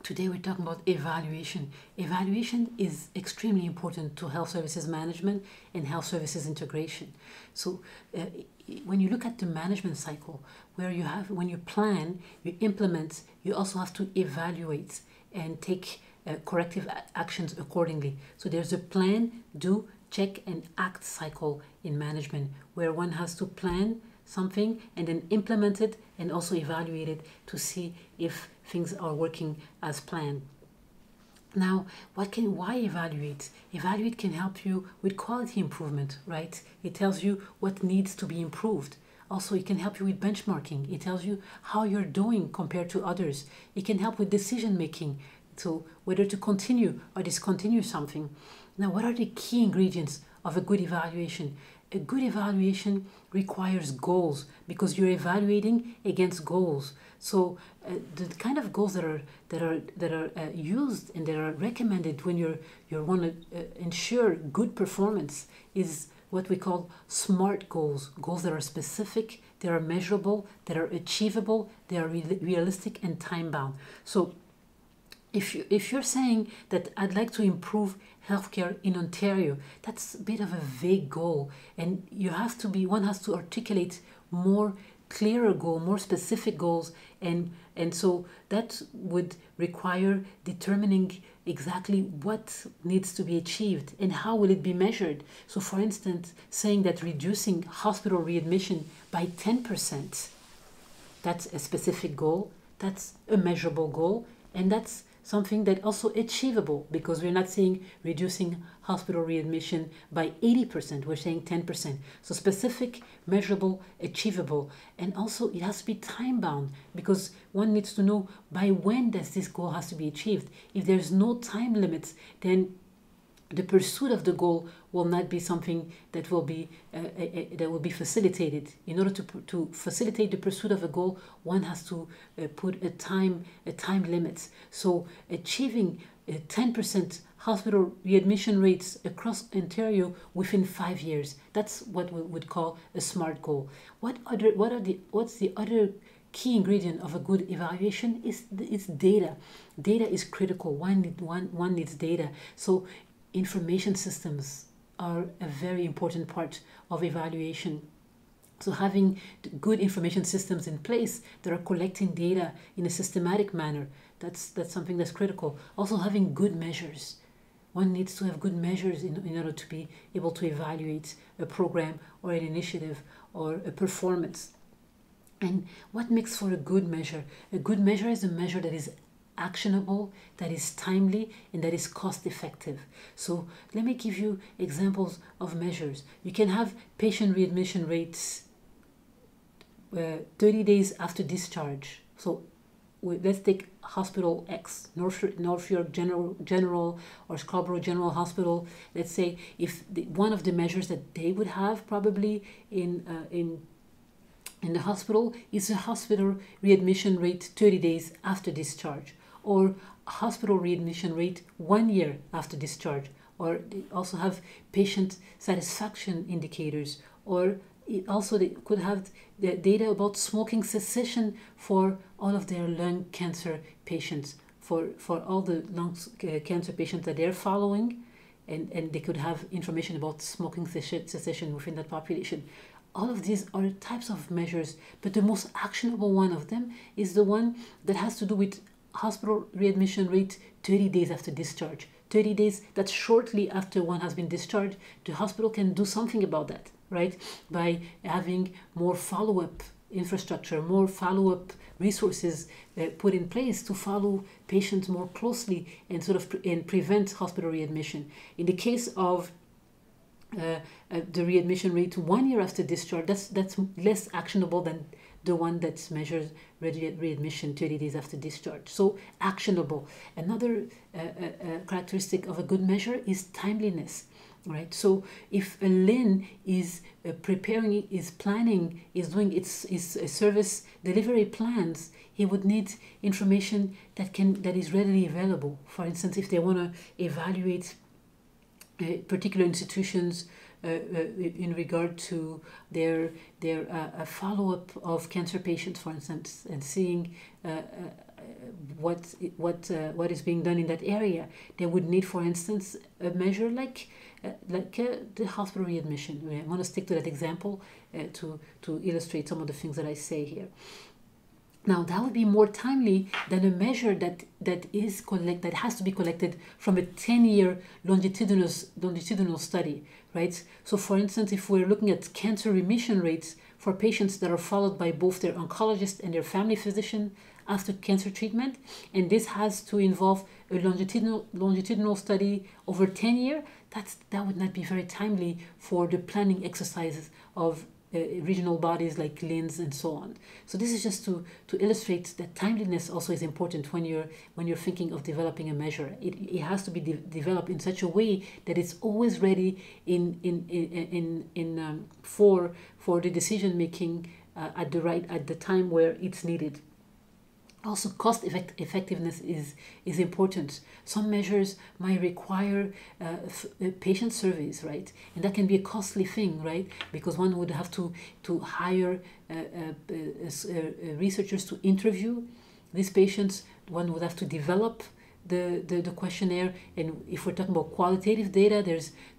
Today we're talking about evaluation. Evaluation is extremely important to health services management and health services integration. So when you look at the management cycle, where you have, when you plan, you implement, you also have to evaluate and take corrective actions accordingly. So there's a plan, do, check, and act cycle in management, where one has to plan something and then implement it and also evaluate it to see if things are working as planned. Now, why evaluate? Evaluate can help you with quality improvement, right? It tells you what needs to be improved. Also, it can help you with benchmarking. It tells you how you're doing compared to others. It can help with decision making, so whether to continue or discontinue something. Now, what are the key ingredients of a good evaluation? A good evaluation requires goals, because you're evaluating against goals. So the kind of goals that are used and that are recommended when you want to ensure good performance is what we call SMART goals. Goals that are specific, that are measurable, that are achievable, they are realistic and time bound. So if you're saying that I'd like to improve healthcare in Ontario, that's a bit of a vague goal, and one has to articulate more clearer goal, more specific goals, and so that would require determining exactly what needs to be achieved and how will it be measured. So for instance, saying that reducing hospital readmission by 10%, that's a specific goal, that's a measurable goal, and that's something that also achievable, because we're not saying reducing hospital readmission by 80%, we're saying 10%. So specific, measurable, achievable, and also it has to be time bound, because one needs to know by when does this goal has to be achieved. If there's no time limits, then the pursuit of the goal will not be something that will be facilitated. In order to facilitate the pursuit of a goal, one has to put a time limit. So achieving 10% hospital readmission rates across Ontario within 5 years, that's what we would call a SMART goal. What's the other key ingredient of a good evaluation? Is data. Data is critical. One needs data. So information systems are a very important part of evaluation. So having good information systems in place that are collecting data in a systematic manner, that's something that's critical. Also having good measures. One needs to have good measures in order to be able to evaluate a program or an initiative or a performance. And what makes for a good measure? A good measure is a measure that is actionable, that is timely, and that is cost effective. So let me give you examples of measures. You can have patient readmission rates 30 days after discharge. So let's take Hospital X, North York General or Scarborough General Hospital. Let's say if one of the measures that they would have probably in the hospital is a hospital readmission rate 30 days after discharge, or a hospital readmission rate 1 year after discharge, or they also have patient satisfaction indicators, or they could have the data about smoking cessation for all of their lung cancer patients, for all the lung cancer patients that they're following, and they could have information about smoking cessation within that population. All of these are types of measures, but the most actionable one of them is the one that has to do with hospital readmission rate 30 days after discharge. 30 days, that's shortly after one has been discharged. The hospital can do something about that, right? By having more follow-up infrastructure, more follow-up resources put in place to follow patients more closely and and prevent hospital readmission. In the case of the readmission rate 1 year after discharge, that's less actionable than the one that measures readmission 30 days after discharge. So actionable. Another characteristic of a good measure is timeliness, right? So if a LHIN is preparing, is planning, is doing its service delivery plans, he would need information that is readily available. For instance, if they want to evaluate particular institutions in regard to their follow-up of cancer patients, for instance, and seeing what is being done in that area. They would need, for instance, a measure like the hospital readmission. I want to stick to that example to illustrate some of the things that I say here. Now that would be more timely than a measure that has to be collected from a 10-year longitudinal study, right? So for instance, if we're looking at cancer remission rates for patients that are followed by both their oncologist and their family physician after cancer treatment, and this has to involve a longitudinal study over 10 years, that would not be very timely for the planning exercises of regional bodies like LINS and so on. So this is just to illustrate that timeliness also is important when you're thinking of developing a measure. It has to be developed in such a way that it's always ready for the decision making at the time where it's needed. Also, cost effectiveness is important. Some measures might require patient surveys, right? And that can be a costly thing, right? Because one would have to hire researchers to interview these patients. One would have to develop the questionnaire, and if we're talking about qualitative data,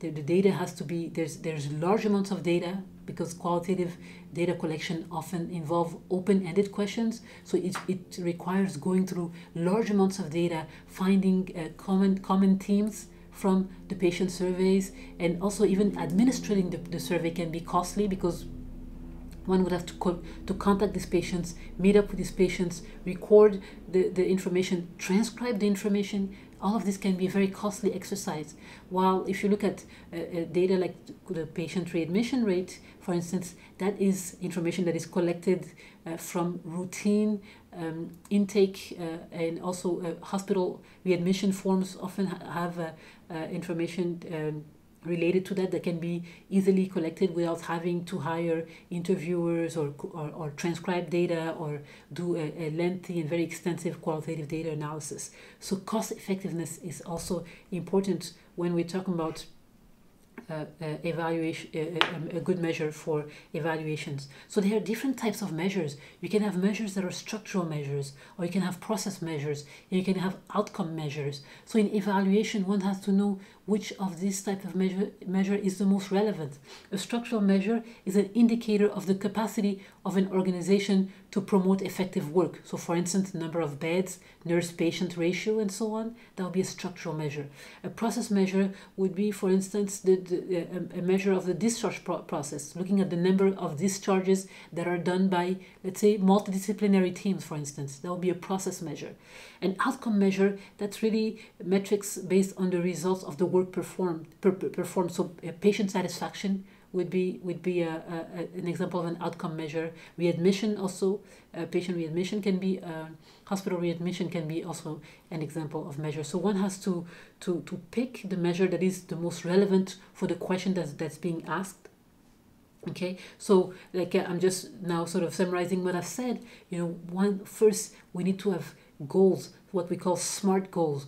the data has to be there's large amounts of data, because qualitative data collection often involve open-ended questions. So it requires going through large amounts of data, finding common themes from the patient surveys, and also even administering the survey can be costly, because one would have to contact these patients, meet up with these patients, record the information, transcribe the information. All of this can be a very costly exercise. While if you look at data like the patient readmission rate, for instance, that is information that is collected from routine intake, and also hospital readmission forms often have information related to that can be easily collected without having to hire interviewers or transcribe data or do a lengthy and very extensive qualitative data analysis. So cost effectiveness is also important when we're talking about evaluation, a good measure for evaluations. So there are different types of measures. You can have measures that are structural measures, or you can have process measures, and you can have outcome measures. So in evaluation, one has to know which of these type of measure is the most relevant. A structural measure is an indicator of the capacity of an organization to promote effective work. So for instance, number of beds, nurse-patient ratio, and so on. That would be a structural measure. A process measure would be, for instance, a measure of the discharge process, looking at the number of discharges that are done by, let's say, multidisciplinary teams, for instance. That would be a process measure. An outcome measure, that's really metrics based on the results of the work performed. So patient satisfaction would be an example of an outcome measure. Readmission also, patient readmission can be, hospital readmission can be also an example of measure. So one has to pick the measure that is the most relevant for the question that's being asked. Okay, so like I'm just now sort of summarizing what I've said. First we need to have goals, what we call SMART goals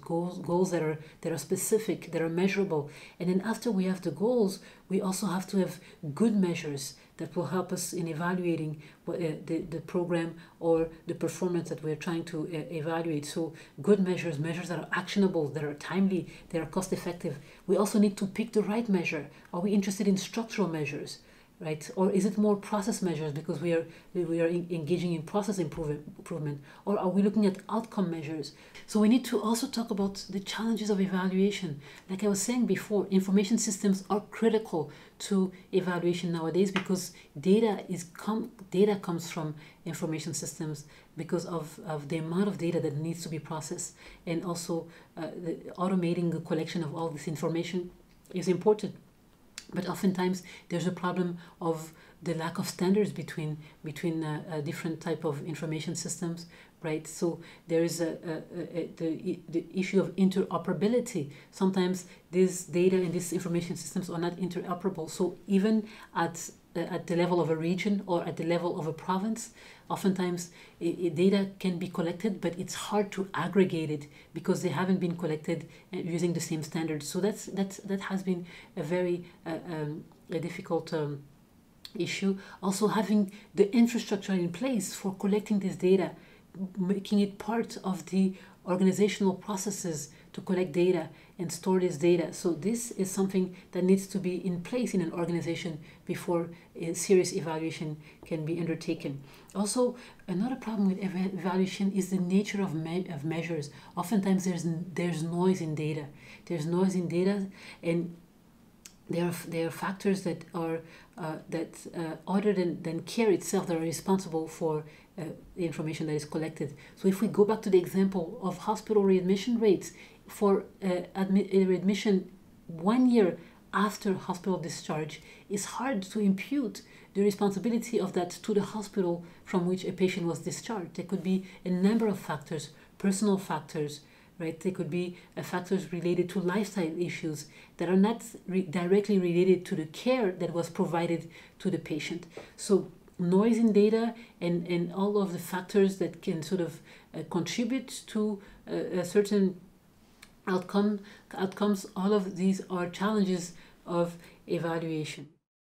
that are specific, that are measurable. And then after we have the goals, we also have to have good measures that will help us in evaluating the program or the performance that we're trying to evaluate. So good measures that are actionable, that are timely, that are cost effective. We also need to pick the right measure. Are we interested in structural measures? Right? Or is it more process measures because we are engaging in process improvement? Or are we looking at outcome measures? So we need to also talk about the challenges of evaluation. Like I was saying before, information systems are critical to evaluation nowadays because data comes from information systems because of the amount of data that needs to be processed, and also automating the collection of all this information is important. But oftentimes there's a problem of the lack of standards between different type of information systems, right? So there is the issue of interoperability. Sometimes this data and these information systems are not interoperable. So even at the level of a region or at the level of a province, oftentimes data can be collected, but it's hard to aggregate it because they haven't been collected using the same standards. So that has been a very a difficult issue. Also, having the infrastructure in place for collecting this data making it part of the organizational processes to collect data and store this data. So this is something that needs to be in place in an organization before a serious evaluation can be undertaken. Also, another problem with evaluation is the nature of measures. Oftentimes there's noise in data. There's noise in data, and there are factors that are other than care itself that are responsible for the information that is collected. So if we go back to the example of hospital readmission rates, for readmission 1 year after hospital discharge, it's hard to impute the responsibility of that to the hospital from which a patient was discharged. There could be a number of factors, personal factors, right? They could be factors related to lifestyle issues that are not directly related to the care that was provided to the patient. So noise in data and all of the factors that can sort of contribute to a certain outcomes, all of these are challenges of evaluation.